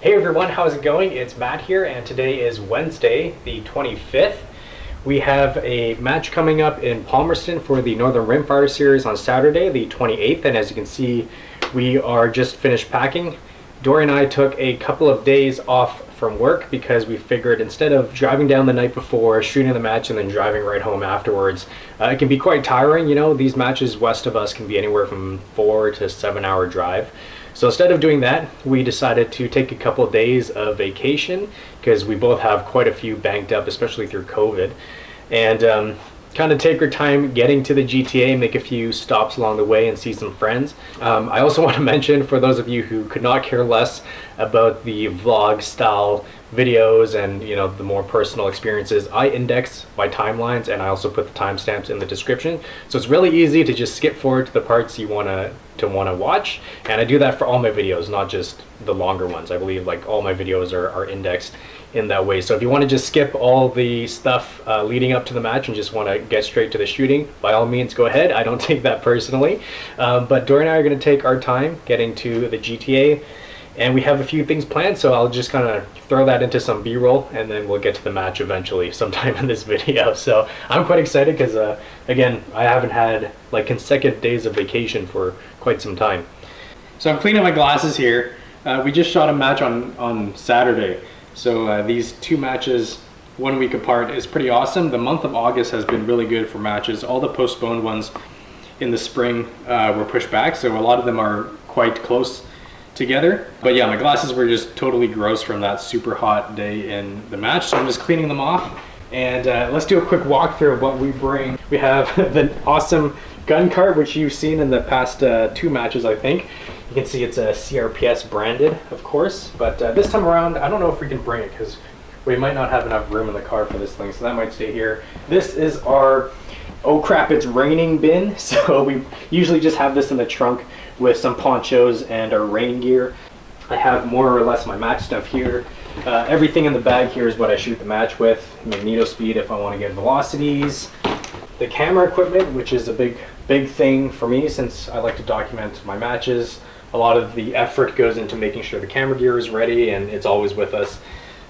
Hey everyone, how's it going? It's Matt here, and today is Wednesday, the 25th. We have a match coming up in Palmerston for the Northern Rimfire series on Saturday, the 28th, and as you can see, we are just finished packing. Dory and I took a couple of days off from work because we figured instead of driving down the night before, shooting the match, and then driving right home afterwards, it can be quite tiring. You know, these matches west of us can be anywhere from 4 to 7 hour drive. So instead of doing that, we decided to take a couple of days of vacation because we both have quite a few banked up, especially through COVID, and kind of take our time getting to the GTA, make a few stops along the way and see some friends. I also want to mention, for those of you who could not care less about the vlog style videos and, you know, the more personal experiences, I index my timelines and I also put the timestamps in the description. So it's really easy to just skip forward to the parts you want to watch, and I do that for all my videos, not just the longer ones. I believe like all my videos are indexed in that way. So if you want to just skip all the stuff leading up to the match and just want to get straight to the shooting, by all means go ahead. I don't take that personally, but Dory and I are going to take our time getting to the GTA, and we have a few things planned, so I'll just kind of throw that into some b-roll and then we'll get to the match eventually sometime in this video. So I'm quite excited because again, I haven't had like consecutive days of vacation for quite some time. So I'm cleaning my glasses here. We just shot a match on Saturday, so these two matches 1 week apart is pretty awesome. The month of August has been really good for matches. All the postponed ones in the spring were pushed back, so a lot of them are quite close together. But yeah, my glasses were just totally gross from that super hot day in the match, so I'm just cleaning them off. And let's do a quick walkthrough of what we bring. We have the awesome gun cart, which you've seen in the past 2 matches, I think. You can see it's a CRPS branded, of course, but this time around, I don't know if we can bring it because we might not have enough room in the car for this thing, so that might stay here. This is our, oh crap, it's raining bin. So we usually just have this in the trunk with some ponchos and our rain gear. I have more or less my match stuff here. Everything in the bag here is what I shoot the match with. Magneto speed if I want to get velocities. The camera equipment, which is a big thing for me since I like to document my matches. A lot of the effort goes into making sure the camera gear is ready and it's always with us.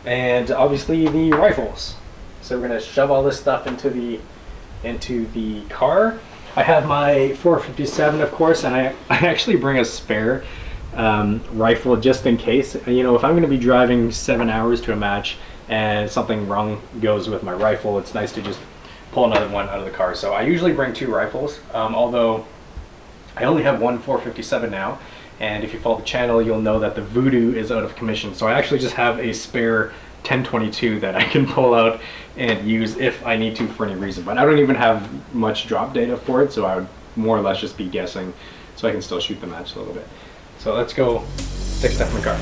And obviously the rifles. So we're going to shove all this stuff into the car. I have my 457, of course, and I actually bring a spare rifle just in case. You know, if I'm going to be driving 7 hours to a match and something wrong goes with my rifle, it's nice to just pull another one out of the car. So I usually bring 2 rifles, although I only have one 457 now, and if you follow the channel you'll know that the Voodoo is out of commission, so I actually just have a spare 1022 that I can pull out and use if I need to for any reason. But I don't even have much drop data for it, so I would more or less just be guessing, so I can still shoot the match a little bit. So let's go take stuff in the car.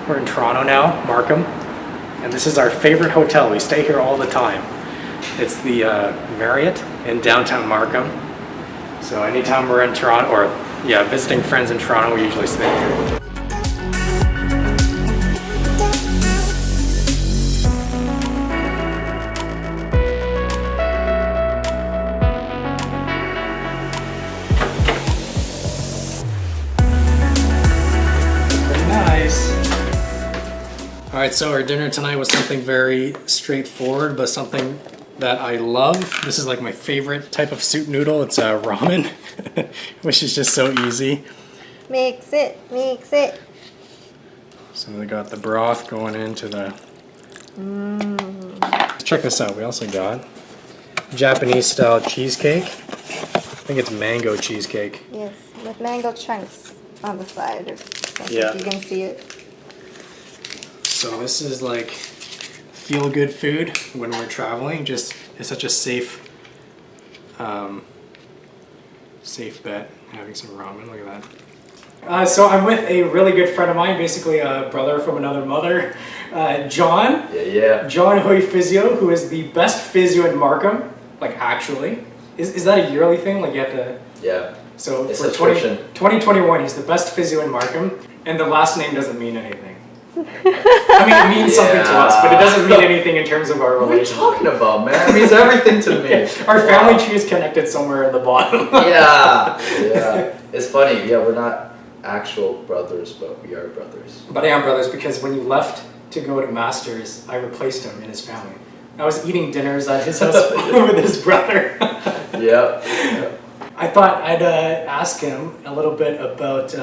We're in Toronto now, Markham, and this is our favorite hotel. We stay here all the time. It's the Marriott in downtown Markham. So anytime we're in Toronto, or yeah, visiting friends in Toronto, we usually stay here. Alright, so our dinner tonight was something very straightforward, but something that I love. This is like my favorite type of soup noodle. It's ramen, which is just so easy. Mix it, mix it. So we got the broth going into the... Check this out, we also got Japanese style cheesecake. I think it's mango cheesecake. Yes, with mango chunks on the side. Yeah. You can see it. So this is like feel-good food when we're traveling. Just it's such a safe bet having some ramen. Look at that. So I'm with a really good friend of mine, basically a brother from another mother, John. Yeah. John Hoy Physio, who is the best physio in Markham. Like actually, is that a yearly thing? Like you have to. Yeah. So it's for 2021, he's the best physio in Markham, and the last name doesn't mean anything. I mean, it means something to us, but it doesn't mean anything in terms of our relationship. What are you talking about, man? It means everything to me. Our family tree is connected somewhere at the bottom. Yeah. It's funny. Yeah, we're not actual brothers, but we are brothers. But I am brothers because when you left to go to Masters, I replaced him in his family. I was eating dinners at his house with his brother. Yeah. I thought I'd ask him a little bit about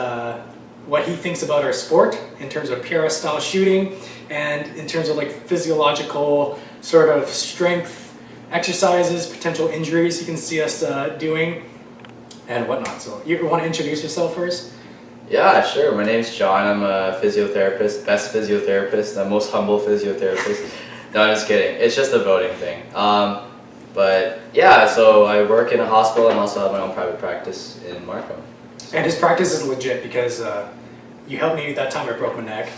what he thinks about our sport in terms of para style shooting and in terms of like physiological sort of strength exercises, potential injuries you can see us doing and whatnot. So you want to introduce yourself first? Yeah, sure. My name's John. I'm a physiotherapist, best physiotherapist, the most humble physiotherapist. No, I'm just kidding. It's just a voting thing. But yeah, so I work in a hospital and also have my own private practice in Markham. And his practice is legit because you helped me that time I broke my neck.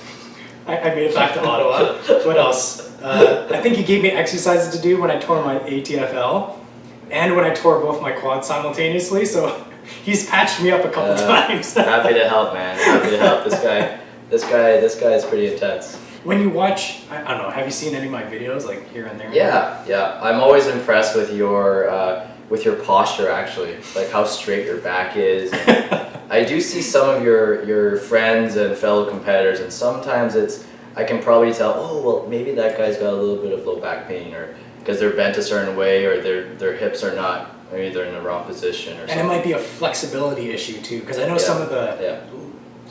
I made it back to Ottawa. What else? I think you gave me exercises to do when I tore my ATFL and when I tore both my quads simultaneously. So he's patched me up a couple times. Happy to help, man. Happy to help. This guy is pretty intense. When you watch, I don't know, have you seen any of my videos like here and there? Yeah. I'm always impressed with your posture actually, like how straight your back is. I do see some of your friends and fellow competitors, and sometimes I can probably tell, oh well, maybe that guy's got a little bit of low back pain, or because they're bent a certain way, or their hips are not, maybe they're in the wrong position, or something. And it might be a flexibility issue too, because I know some of the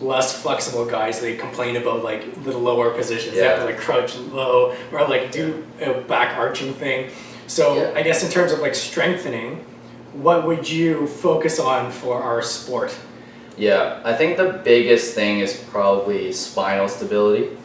less flexible guys, they complain about like the lower positions. They have to like crouch low or like do a back arching thing. So I guess in terms of like strengthening, what would you focus on for our sport? Yeah, I think the biggest thing is probably spinal stability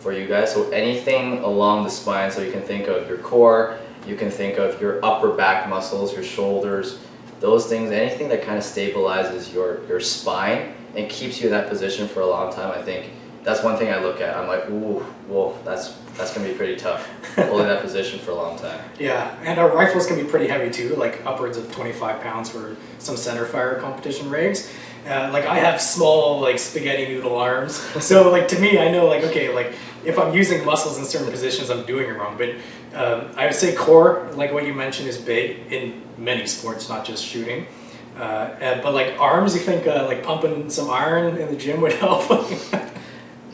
for you guys. So anything along the spine, so you can think of your core, you can think of your upper back muscles, your shoulders, those things, anything that kind of stabilizes your spine and keeps you in that position for a long time. I think that's one thing I look at. I'm like, ooh, well, that's gonna be pretty tough, holding that position for a long time. Yeah, and our rifles can be pretty heavy too, like upwards of 25 pounds for some center fire competition rigs. Like I have small like spaghetti noodle arms, so like to me, I know like okay, like if I'm using muscles in certain positions, I'm doing it wrong. But I would say core, like what you mentioned, is big in many sports, not just shooting. But like arms, you think like pumping some iron in the gym would help?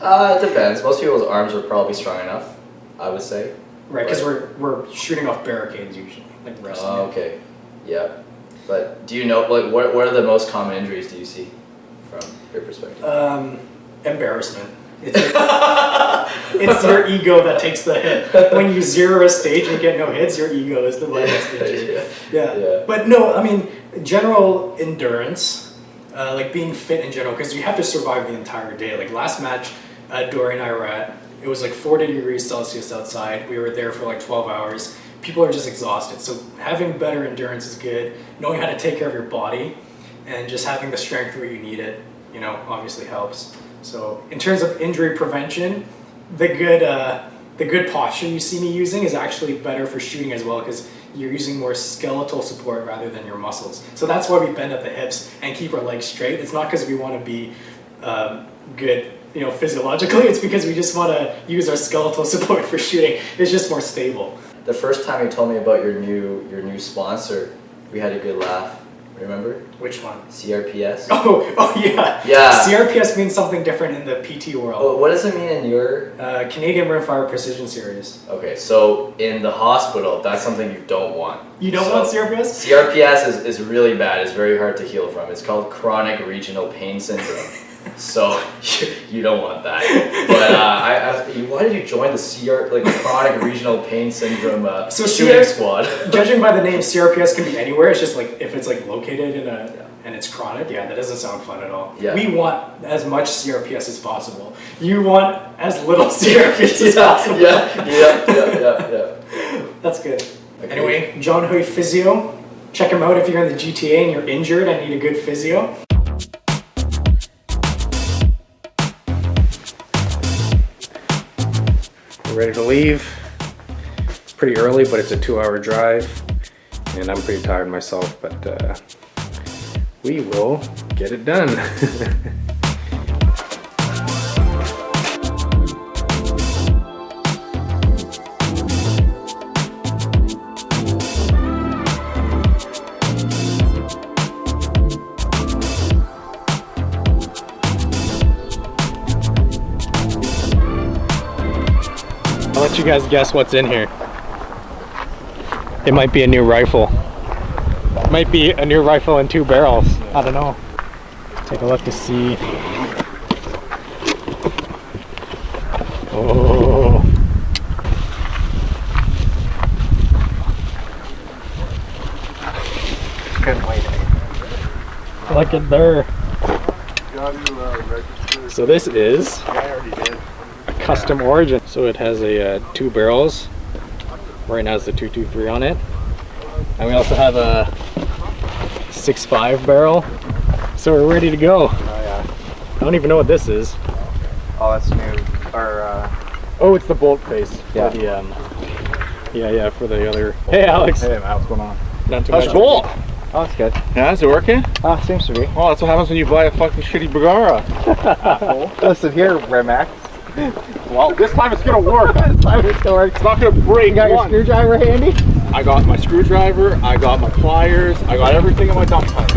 It depends. Most people's arms are probably strong enough, I would say. Right, because we're shooting off barricades usually, like wrestling. Oh, okay. Yeah. But do you know, like, what are the most common injuries do you see from your perspective? Embarrassment. It's your ego that takes the hit. When you zero a stage and get no hits, your ego is the one that's injured. Yeah. But no, I mean, general endurance, like being fit in general, because you have to survive the entire day. Like last match Dory and I were at, it was like 40 degrees Celsius outside. We were there for like 12 hours. People are just exhausted. So having better endurance is good. Knowing how to take care of your body and just having the strength where you need it, you know, obviously helps. So in terms of injury prevention, the good posture you see me using is actually better for shooting as well, because you're using more skeletal support rather than your muscles. So that's why we bend at the hips and keep our legs straight. It's not because we want to be good, you know, physiologically. It's because we just want to use our skeletal support for shooting. It's just more stable. The first time you told me about your new sponsor, we had a good laugh. Remember? Which one? CRPS. Oh yeah. Yeah. CRPS means something different in the PT world. Oh, what does it mean in your? Canadian Rimfire Precision Series. Okay, so in the hospital, that's something you don't want. You don't want CRPS? CRPS is really bad. It's very hard to heal from. It's called chronic regional pain syndrome. So you don't want that. But why did you join the chronic regional pain syndrome shooting squad? Judging by the name, CRPS can be anywhere. It's just like if it's like located in and it's chronic. Yeah, that doesn't sound fun at all. Yeah. We want as much CRPS as possible. You want as little CRPS as possible. Yeah. That's good. Okay. Anyway, John Hoy Physio. Check him out if you're in the GTA and you're injured and need a good physio. We're ready to leave. Pretty early, but it's a 2-hour drive. And I'm pretty tired myself, but we will get it done. I'll let you guys guess what's in here. It might be a new rifle. Might be a new rifle and 2 barrels. I don't know. Take a look to see. Oh. Couldn't wait. Look at there. So this is a custom origin. So it has a 2 barrels. Right now it's the 223 on it. And we also have a 6.5 barrel. So we're ready to go. Oh yeah. I don't even know what this is. Oh, that's new. Or Oh, it's the bolt face. Yeah. For the, yeah, for the other. Hey, Alex. hey, man, what's going on? Not too That's much. cool. Oh, that's good. Yeah, is it working? Seems to be. Oh, that's what happens when you buy a fucking shitty Bagara. Listen here, Remax. Well, this time it's gonna work. This time it's gonna work. It's not gonna break. You got your One. screwdriver handy? I got my screwdriver, I got my pliers, I got everything in my dump truck.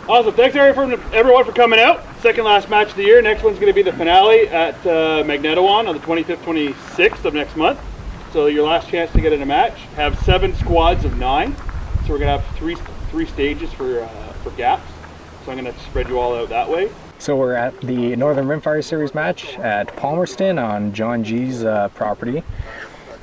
Awesome. Thanks everyone for coming out. Second last match of the year. Next one's going to be the finale at Magnetowan on the 25th, 26th of next month. So your last chance to get in a match. Have 7 squads of 9. So we're going to have three stages for gaps. So I'm going to spread you all out that way. So we're at the Northern Rimfire Series match at Palmerston on John G's property.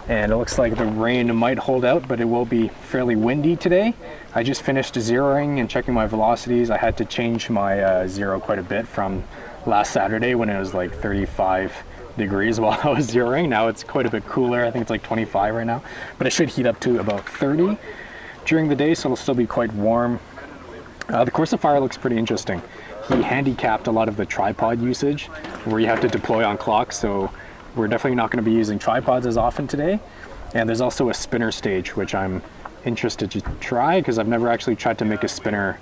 And it looks like the rain might hold out, but it will be fairly windy today. I just finished zeroing and checking my velocities. I had to change my zero quite a bit from last Saturday when it was like 35 degrees while I was zeroing. Now it's quite a bit cooler. I think it's like 25 right now, but it should heat up to about 30 during the day, so it'll still be quite warm. The course of fire looks pretty interesting. He handicapped a lot of the tripod usage where you have to deploy on clock, so we're definitely not going to be using tripods as often today. And there's also a spinner stage, which I'm interested to try because I've never actually tried to make a spinner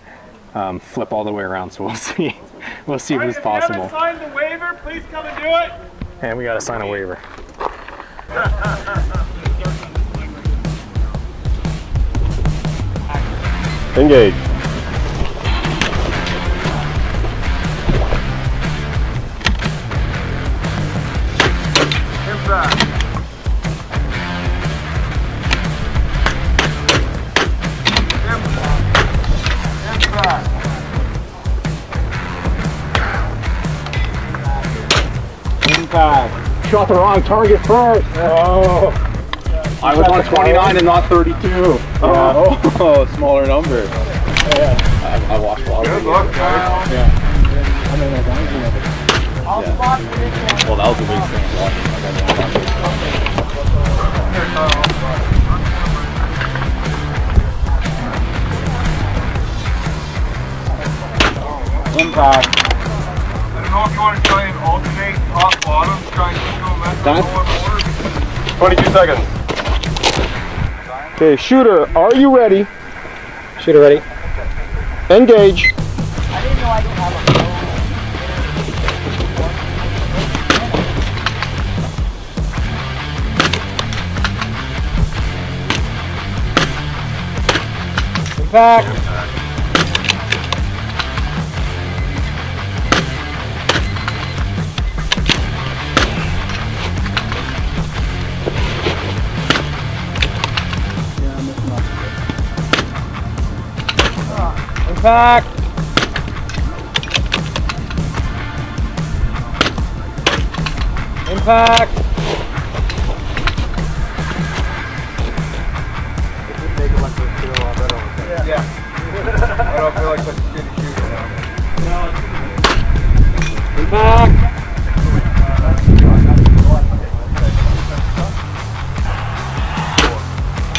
flip all the way around. So we'll see. We'll see if it's possible. If you haven't signed the waiver, please come and do it. And we got to sign a waiver. Engage. Shot the wrong target first. Oh, I was on 29 and not 32. Oh, smaller number. yeah. I watched all of it. Yeah. I mean, like, Well, that was the biggest thing. Impact. I don't know if you want to try and alternate top bottom, try and keep going 22 seconds. Okay, shooter, are you ready? Shooter ready. Engage. Impact. Impact. Impact. Yeah. I don't feel like such a shitty shooter now. Impact.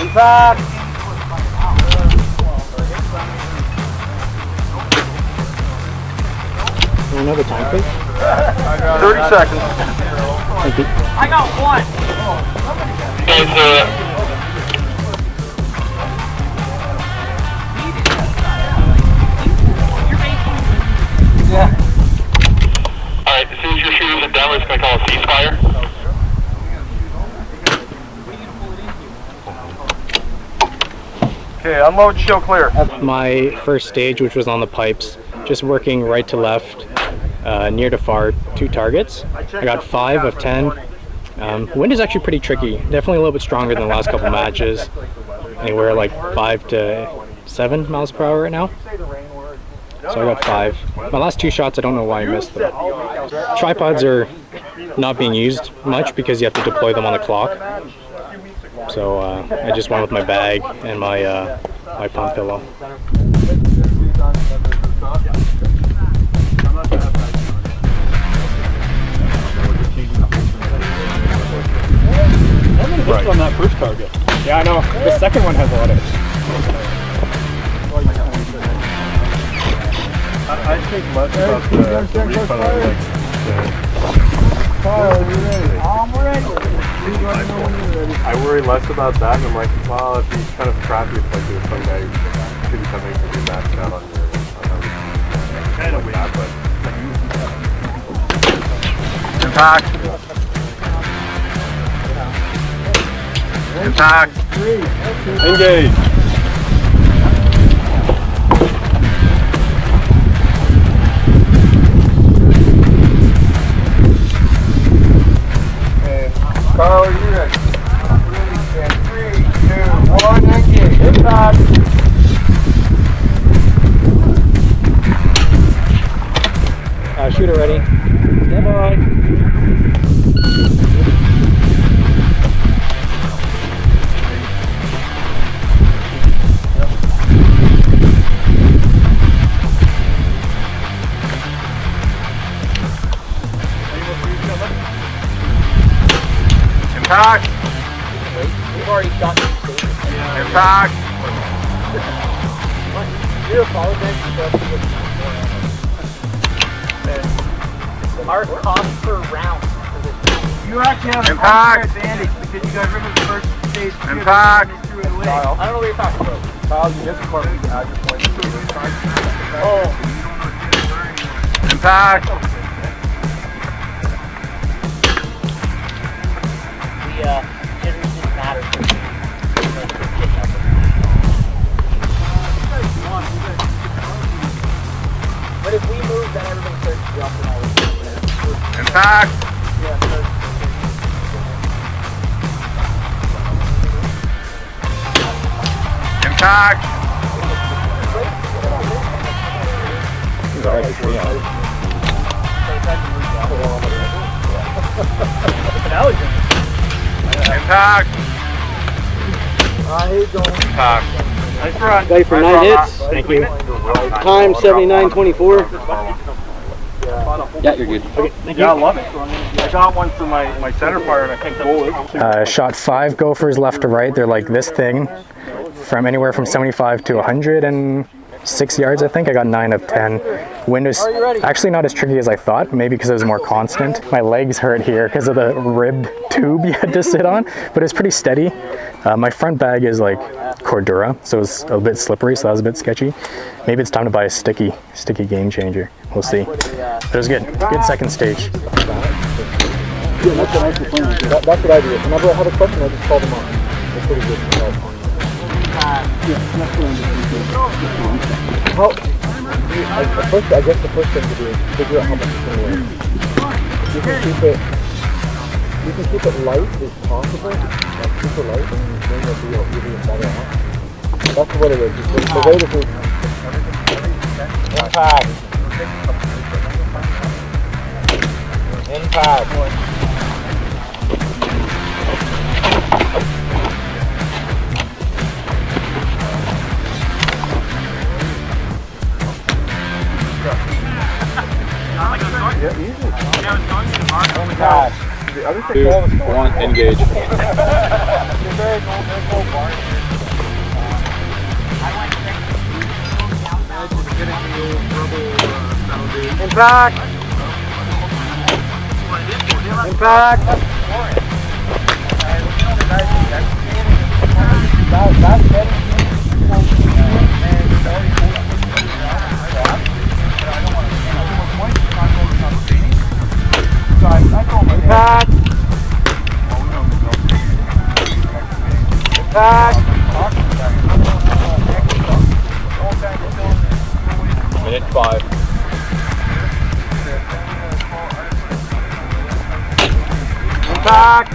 Impact. Another time, please. 30 seconds. Thank you. I got one. Alright, as soon as your shooters are done, we're just going to call a ceasefire. Okay, unload, show clear. My first stage, which was on the pipes, just working right to left, near to far, 2 targets. I got 5 of 10. Wind is actually pretty tricky. Definitely a little bit stronger than the last couple matches. Anywhere like 5 to 7 miles per hour right now. So I got 5. My last 2 shots, I don't know why I missed them. Tripods are not being used much because you have to deploy them on the clock. So I just went with my bag and my my pump pillow. Right. On that first target. Yeah, I know. The second one has a lot of it. I think less about the refund, like I worry less about that, and I'm like, well, if he's kind of crappy, it's like there's some guy who could be coming to be maxed out on your kind of like that, but impact. Impact. Engage. Carl, are you ready? And 3, 2, 1, engage. Impact. Shooter ready. Stand by. Impact. We've already gotten Impact. you apologize our cost per round. You actually have impact. Advantage because you guys remember the first stage. Impact. I don't know what you're talking about. Kyle, you missed the part where you add your points. Oh. Impact. Jitters didn't matter. But if we move, then everything starts dropping all the time. Impact. Impact. Impact. Impact. Nice run. Guy for 9 hits. Thank you. Time 79:24. Yeah, you're good. Okay, thank Yeah, I you. love it. I got one for my center fire and I picked up. Shot 5 Gophers left to right. They're like this thing, from anywhere from 75 to 106 yards, I think. I got 9 of 10. Wind was actually not as tricky as I thought, maybe because it was more constant. My legs hurt here because of the ribbed tube you had to sit on, but it was pretty steady. My front bag is like Cordura, so it's a bit slippery, so that was a bit sketchy. Maybe it's time to buy a sticky game changer. We'll see. But it was good. Good second stage. Yeah, that's what I was playing. That's what I do. Whenever I have a question, I just call them on. They're pretty good. Yeah, that's what I'm doing. How? I guess the first thing to do is figure out how much it's going to weigh. You can keep it light as possible, like super light, and then you'll be better off. That's what it is. The weight of it. Impact. Impact. Yeah, easy. Impact. The other thing, 2, 1, engage. Impact! Impact! Impact! Impact! Minute 5. Impact!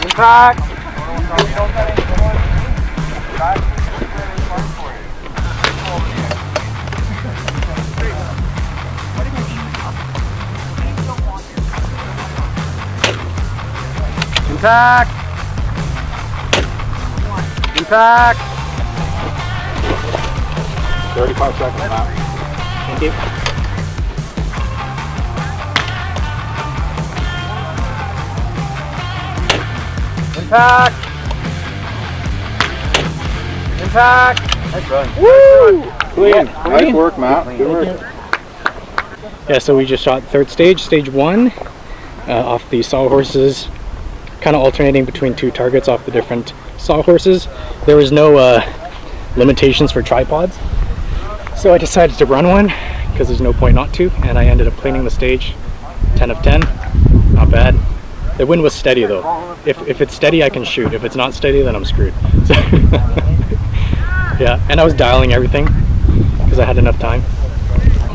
Impact! Impact! Impact! 35 seconds, Matt. Thank you. Impact! Impact! Nice run. Woo! Clean. Nice work, Matt. Good work. Yeah, so we just shot third stage, stage 1, off the sawhorses, kind of alternating between 2 targets off the different sawhorses. There was no limitations for tripods, so I decided to run one because there's no point not to, and I ended up cleaning the stage. 10 of 10, not bad. The wind was steady though. If it's steady, I can shoot. If it's not steady, then I'm screwed. So yeah, and I was dialing everything because I had enough time.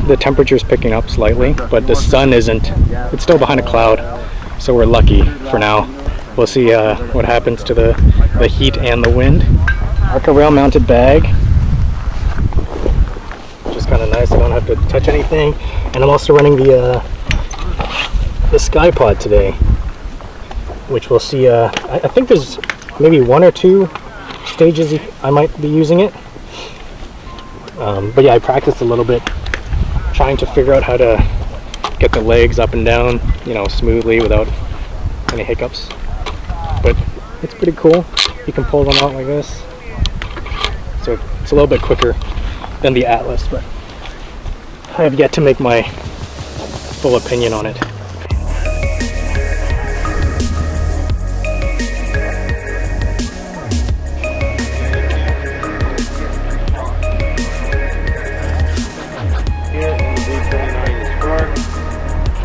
The temperature's picking up slightly, but the sun isn't. It's still behind a cloud, so we're lucky for now. We'll see what happens to the heat and the wind. Arca rail mounted bag, which is kind of nice. I don't have to touch anything, and I'm also running the Sky Pod today, which we'll see. I think there's maybe 1 or 2 stages I might be using it. But yeah, I practiced a little bit, trying to figure out how to get the legs up and down, smoothly without any hiccups. But it's pretty cool. You can pull them out like this. So it's a little bit quicker than the Atlas, but I have yet to make my full opinion on it.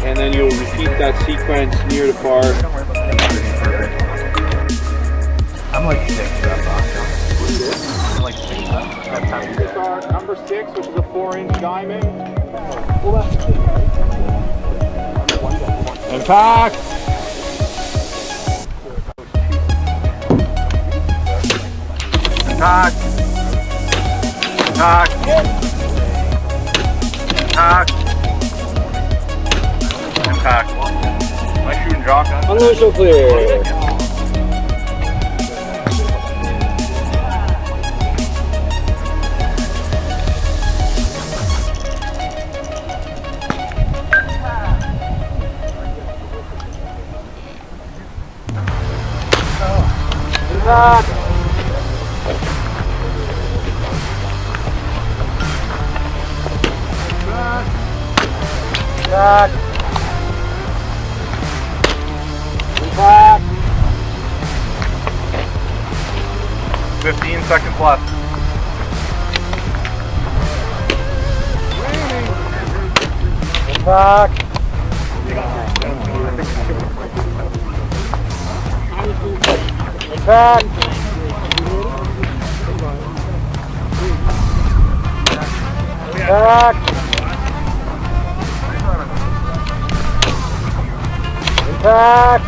And then you'll repeat that sequence near the bar. I'm like 6 that box. I'm like 6 that time. Number 6, which is a 4-inch diamond. Impact! Impact! Impact! Impact! Impact. Nice shooting, Jock. Initial clear. Impact. Impact. Impact. 15 seconds left. Impact. Impact. Impact. Impact.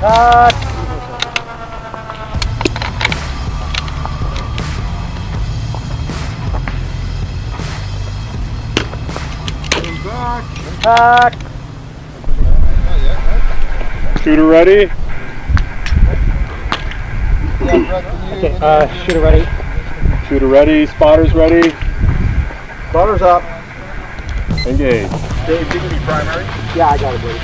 Impact. Impact. Shooter ready. Okay, shooter ready. Shooter ready. Spotters ready. Spotters up. Engage. Dave, you can be primary. Yeah, I got it, buddy.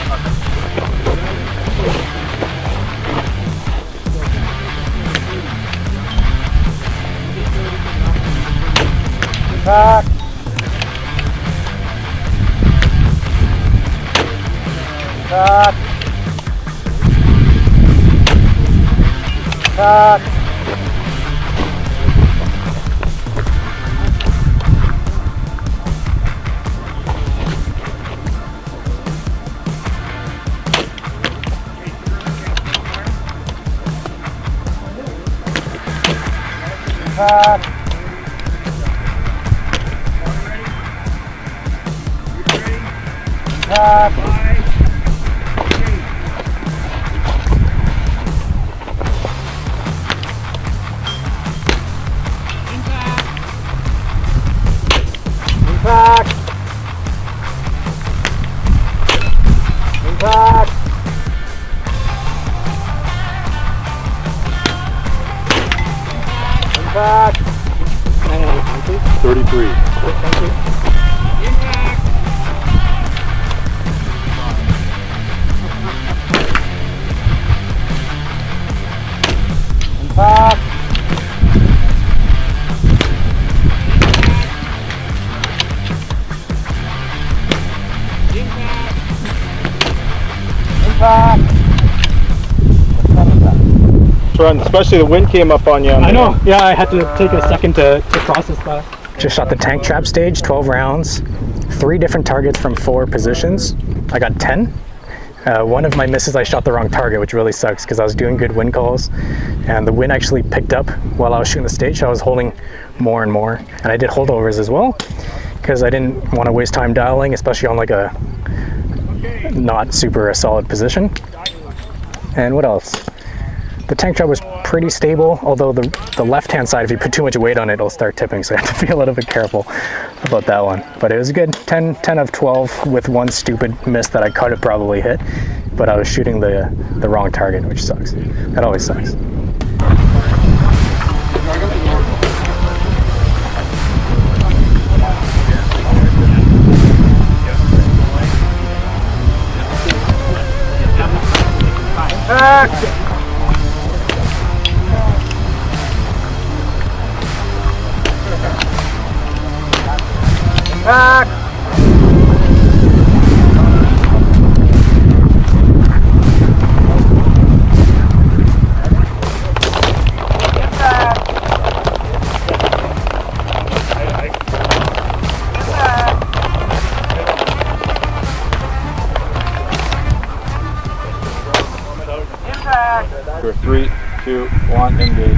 Impact. Impact. Impact. Impact. Impact. Impact. Impact. Impact. 33. Thank you. Impact. Impact. Run, especially the wind came up on you. I know. Yeah, I had to take a second to process that. Just shot the tank trap stage, 12 rounds, 3 different targets from 4 positions. I got 10. One of my misses, I shot the wrong target, which really sucks because I was doing good wind calls and the wind actually picked up while I was shooting the stage. So I was holding more and more, and I did holdovers as well because I didn't want to waste time dialing, especially on like a not super solid position. And what else? The tank trap was pretty stable, although the left-hand side, if you put too much weight on it, it'll start tipping, so I have to be a little bit careful about that one. But it was good, 10 of 12 with one stupid miss that I could have probably hit, but I was shooting the wrong target, which sucks. That always sucks. Impact. Impact. For 3, 2, 1, engage.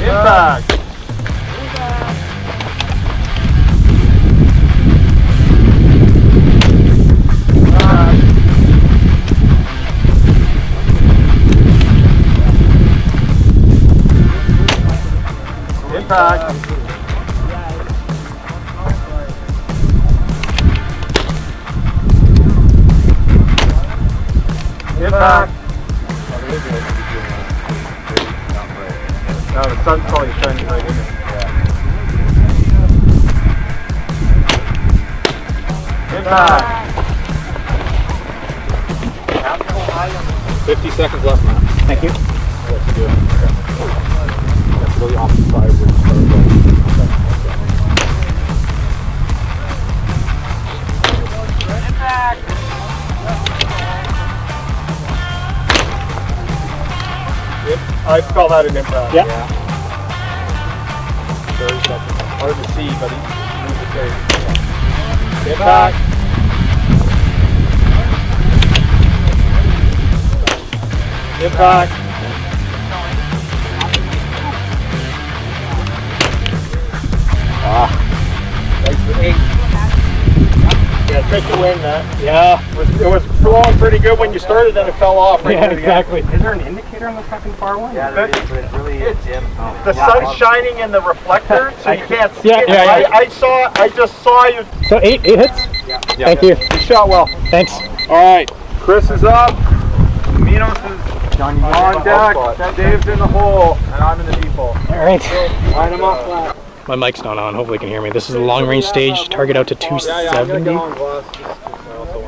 Impact. Impact. Impact. No, the sun's probably shining right in it. Yeah. Impact. 50 seconds left, man. Thank you. That's good. That's really opposite side where you started going. I spell that in impact. Yeah. 30 seconds. Hard to see, but he moves it very. Impact. Impact. Nice for 8. Yeah, trick to win that. Yeah. It was flowing pretty good when you started, then it fell off. Right Yeah, near the end. exactly. Is there an indicator on the fucking far one? Yeah, there is, but it's really dim. The sun's shining in the reflector, so you can't see Yeah, it. yeah, yeah. I just saw you. So 8 hits? Yeah. Thank you. You shot well. Thanks. All right, Chris is up. Minos is on deck. Dave's in the hole, and I'm in the deep hole. All right. Line him up flat. My mic's not on. Hopefully you can hear me. This is a long range stage. Target out to 270.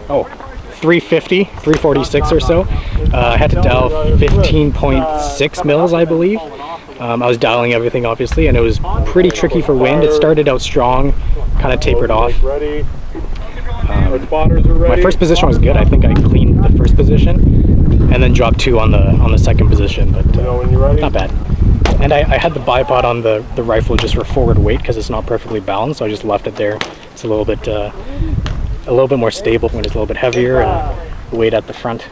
Oh, 350, 346 or so. I had to dial 15.6 mils, I believe. I was dialing everything, obviously, and it was pretty tricky for wind. It started out strong, kind of tapered off. Ready. Our spotters are ready. My first position was good. I think I cleaned the first position, and then dropped 2 on the second position, but When you're ready. not bad. And I had the bipod on the rifle just for forward weight because it's not perfectly balanced, so I just left it there. It's a little bit more stable when it's a little bit heavier and weight at the front.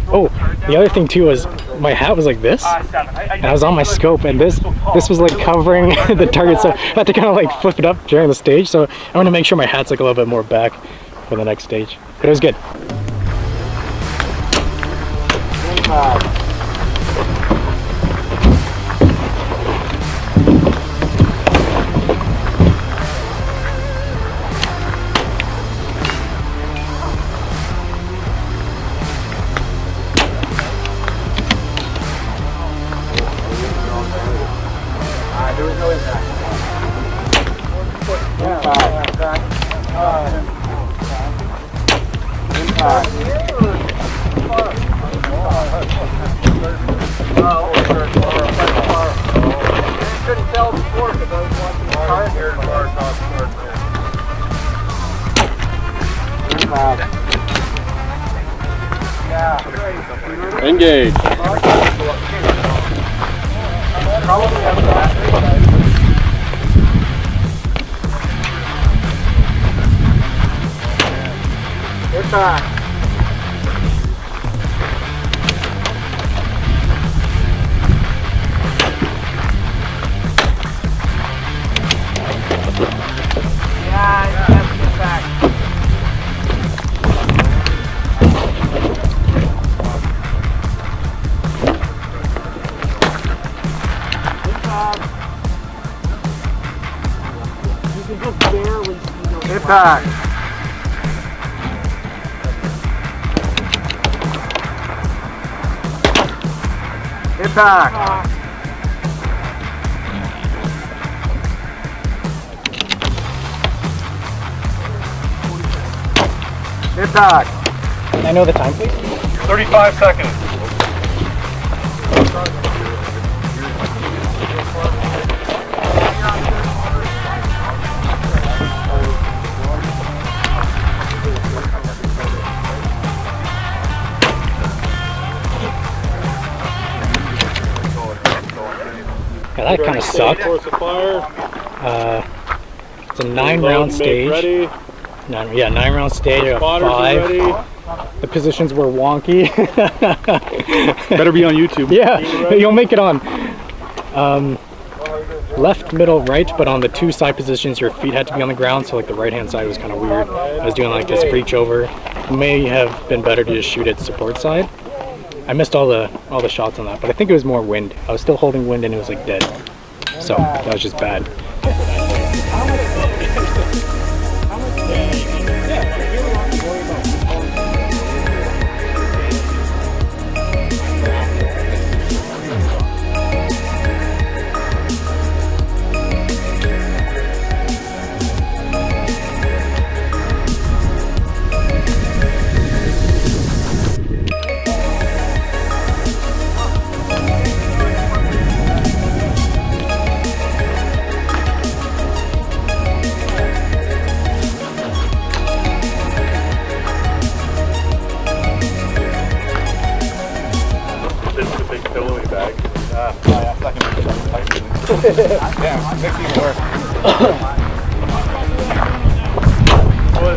Oh, the other thing too was my hat was like this, and I was on my scope, and this was like covering the target, so I had to kind of like flip it up during the stage. So I want to make sure my hat's like a little bit more back for the next stage, but it was good. There was no impact. Couldn't tell before because I was watching the car here. Engage. Impact. Impact. Impact. Impact. Can I know the time, please? 35 seconds. Yeah, that kind of sucked. Force of fire. It's a 9-round stage. Ready. 9-round stage. I got Spotters are 5. ready. The positions were wonky. Better be on YouTube. Yeah, you'll make it on. Left, middle, right, but on the 2 side positions, your feet had to be on the ground, so like the right-hand side was kind of weird. I was doing like this breach over. May have been better to just shoot at support side. I missed all the shots on that, but I think it was more wind. I was still holding wind and it was like dead. So that was just bad. Yeah, makes it even worse.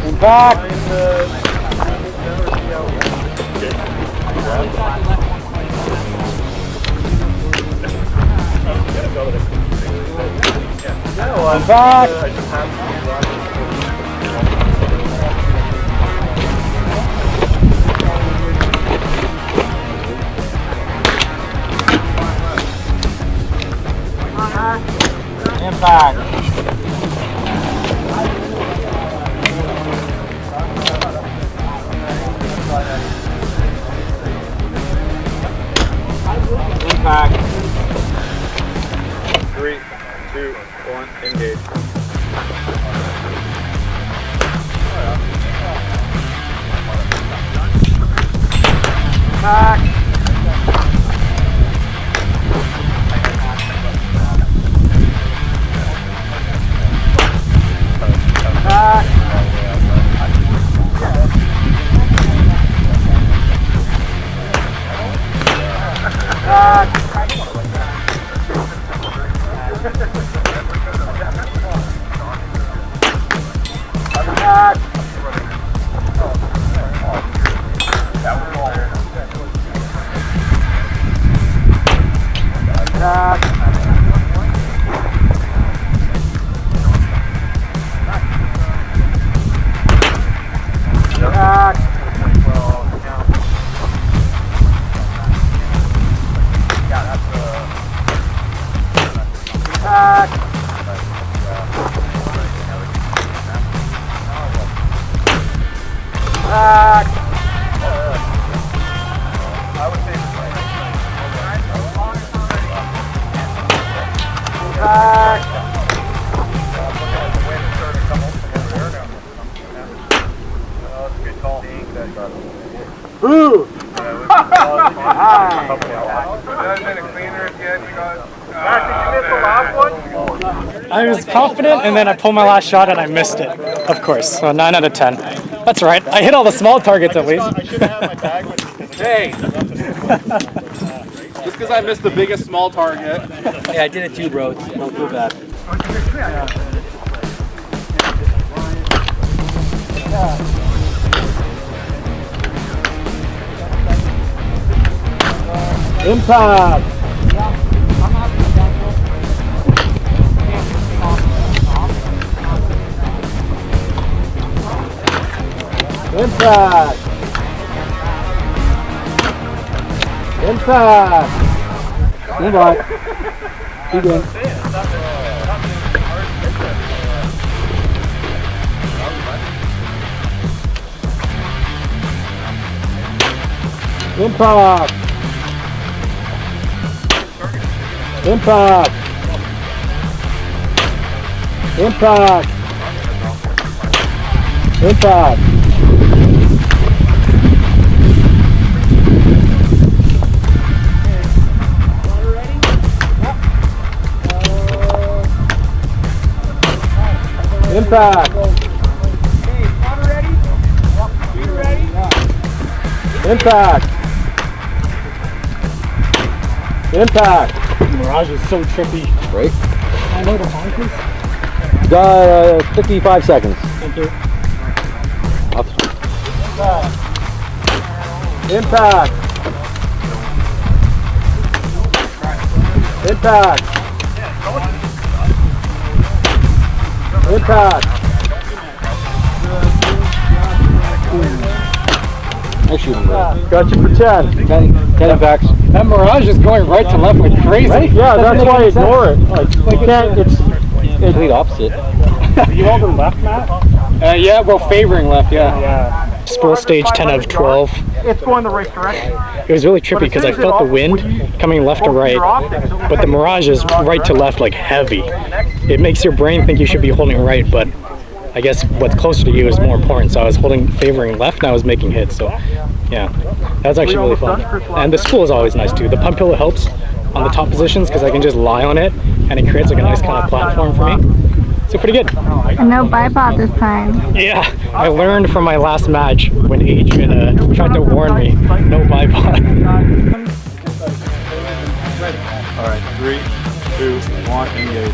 Impact. Impact. Impact. 3, 2, 1, engage. Impact. I was confident, and then I pulled my last shot and I missed it. Of course, so 9 out of 10. That's right. I hit all the small targets at least. Hey! Just because I missed the biggest small target. Hey, I did it too, bro. Don't feel bad. Impact. Impact. Impact. Stand by. Keep going. Impact. Impact. Impact. Impact. Impact. Impact. Impact. Mirage is so trippy. Right. I know the time, please. 55 seconds. Thank you. Impact. Impact. Impact. Got you for 10. 10 impacts. That Mirage is going right to left like crazy. Right? Yeah, that's why I ignore it. Like you can't, it's complete opposite. Are you all the left, Matt? Yeah, well, favoring left, yeah. Yeah. Spool stage 10 out of 12. It's going the right direction. It was really trippy because I felt the wind coming left to right, but the Mirage is right to left like heavy. It makes your brain think you should be holding right, but I guess what's closer to you is more important. So I was holding favoring left and I was making hits. So yeah, that was actually really fun. And the Spool is always nice too. The pump pillow helps on the top positions because I can just lie on it and it creates like a nice kind of platform for me. So pretty good. And no bipod this time. Yeah, I learned from my last match when Adrian tried to warn me, no bipod. Alright, 3, 2, 1, engage.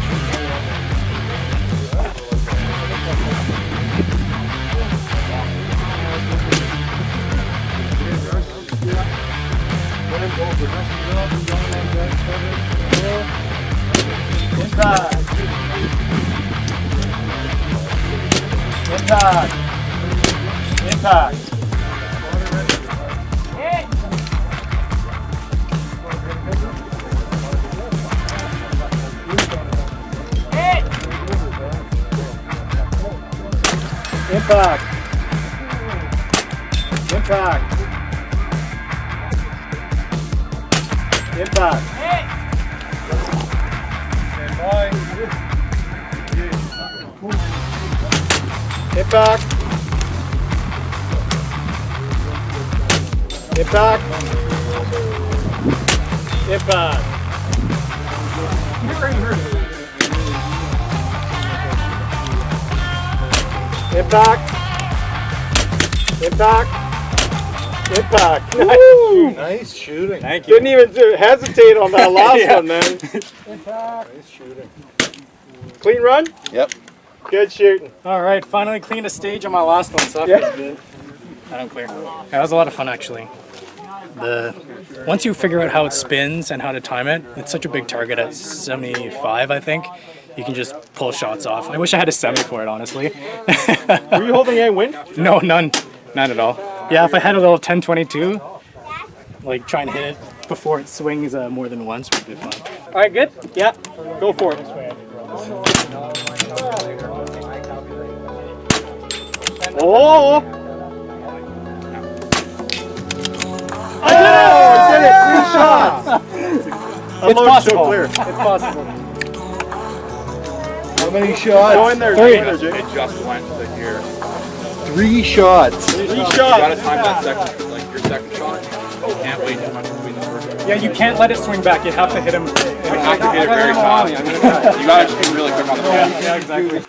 Impact. Impact. Impact. Impact. Impact. Impact. Impact. Impact. Impact. Impact. Impact. Impact. Woo! Nice shooting. Thank you. Didn't even hesitate on that last Yeah. one, man. Nice shooting. Clean run? Yep. Good shooting. All right, finally cleaned a stage on my last one, so that Yeah. feels good. I don't clear. Yeah, that was a lot of fun actually. Once you figure out how it spins and how to time it, it's such a big target at 75, I think. You can just pull shots off. I wish I had a 70 for it, honestly. Were you holding any wind? No, none at all. Yeah, if I had a little 10-22, like try and hit it before it swings more than once would be fun. All right, good? Yeah. Go for it. Oh! I did it! 3 shots! It's possible. Clear. It's possible. How many shots? Go in there, Three. go in there, Jake. It just went to here. 3 shots. 3 You gotta shots. time that second, like your second shot. You can't wait too much between the first. Yeah, you can't let it swing back. You have to hit him. You have to hit it very fast. You gotta just be really quick on the ball. Yeah, exactly.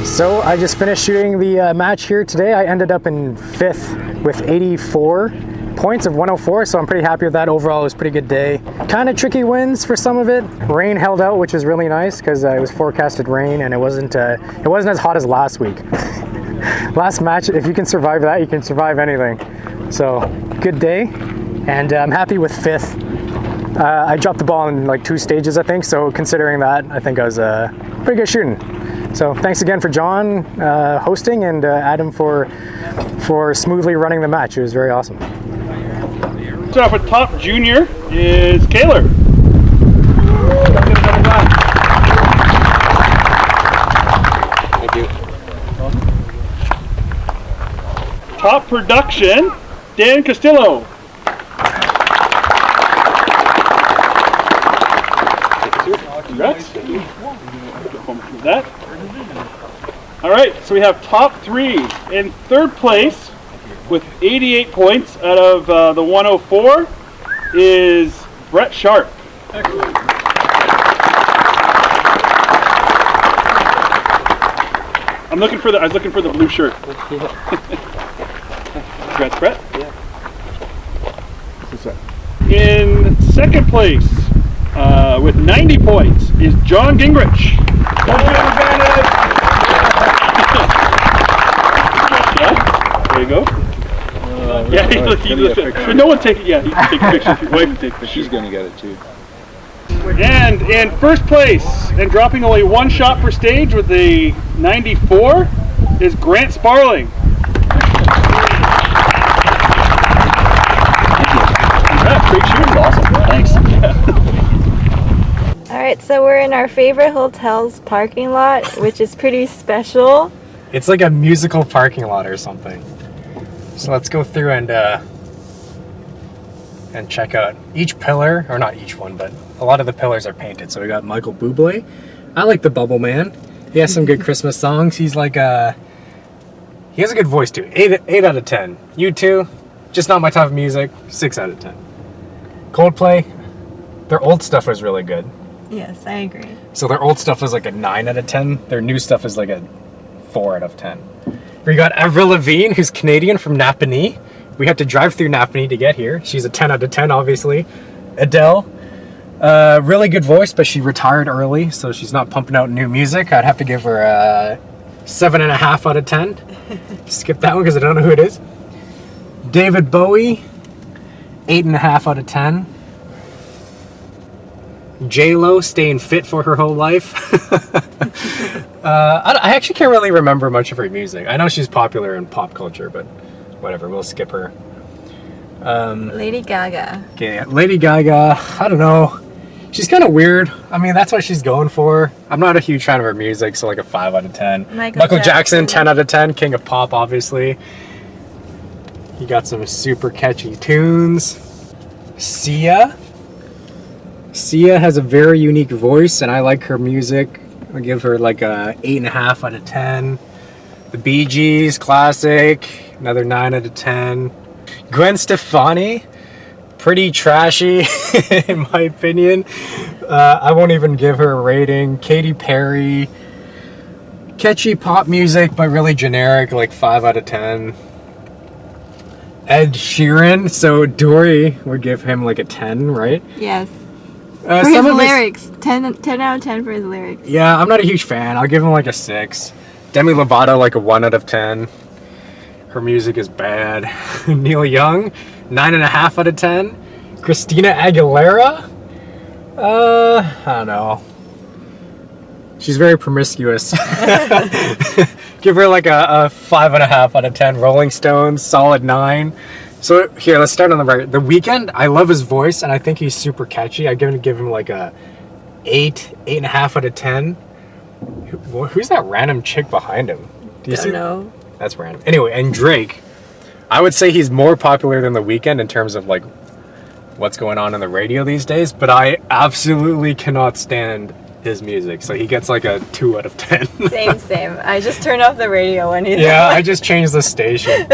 So I just finished shooting the match here today. I ended up in 5th with 84 points of 104, so I'm pretty happy with that. Overall, it was a pretty good day. Kind of tricky winds for some of it. Rain held out, which is really nice because it was forecasted rain and it wasn't as hot as last week. Last match, if you can survive that, you can survive anything. So good day, and I'm happy with 5th. I dropped the ball in like 2 stages, I think, so considering that, I think I was pretty good shooting. So thanks again for John hosting and Adam for smoothly running the match. It was very awesome. So up at top junior is Kaler. Thank you. Top production, Dan Castillo. Congrats. That. All right, so we have top 3. In 3rd place with 88 points out of the 104 is Brett Sharp. I was looking for the blue shirt. Congrats, Brett. In 2nd place with 90 points is John Gingrich. There you go. No one take it. Yeah, he can take a picture. Your wife can take a picture. She's gonna get it too. And in 1st place, and dropping only 1 shot per stage with the 94, is Grant Sparling. Yeah, great shooting. Awesome. Thanks. Alright, so we're in our favorite hotel's parking lot, which is pretty special. It's like a musical parking lot or something. So let's go through and and check out each pillar, or not each one, but a lot of the pillars are painted. So we got Michael Bublé. I like the Bubble Man. He has some good Christmas songs. He's like he has a good voice too. 8 out of 10. U2, just not my type of music. 6 out of 10. Coldplay, their old stuff was really good. Yes, I agree. So their old stuff was like a 9 out of 10. Their new stuff is like a 4 out of 10. We got Avril Lavigne, who's Canadian from Napanee. We had to drive through Napanee to get here. She's a 10 out of 10, obviously. Adele, really good voice, but she retired early, so she's not pumping out new music. I'd have to give her a 7.5 out of 10. Skip that one because I don't know who it is. David Bowie, 8.5 out of 10. J-Lo, staying fit for her whole life. I actually can't really remember much of her music. I know she's popular in pop culture, but whatever, we'll skip her. Lady Gaga. Okay, Lady Gaga, I don't know. She's kind of weird. I mean, that's what she's going for. I'm not a huge fan of her music, so like a 5 out of 10. Michael Jackson, 10 out of 10. King of pop, obviously. He got some super catchy tunes. Sia. Sia has a very unique voice, and I like her music. I'll give her like a 8.5 out of 10. The Bee Gees, classic. Another 9 out of 10. Gwen Stefani, pretty trashy in my opinion. I won't even give her a rating. Katy Perry, catchy pop music, but really generic, like 5 out of 10. Ed Sheeran, so Dory would give him like a 10, right? Yes. For his lyrics, 10 out of 10 for his lyrics. Yeah, I'm not a huge fan. I'll give him like a 6. Demi Lovato, like a 1 out of 10. Her music is bad. Neil Young, 9.5 out of 10. Christina Aguilera, I don't know. She's very promiscuous. Give her like a 5.5 out of 10. Rolling Stones, solid 9. So here, let's start on the right. The Weeknd, I love his voice, and I think he's super catchy. I'm gonna give him like a 8.5 out of 10. Who's that random chick behind him? Do you see? Know. That's random. Anyway, and Drake, I would say he's more popular than The Weeknd in terms of like what's going on the radio these days, but I absolutely cannot stand his music, so he gets like a 2 out of 10. Same. I just turned off the radio when he's Yeah, I just changed the station.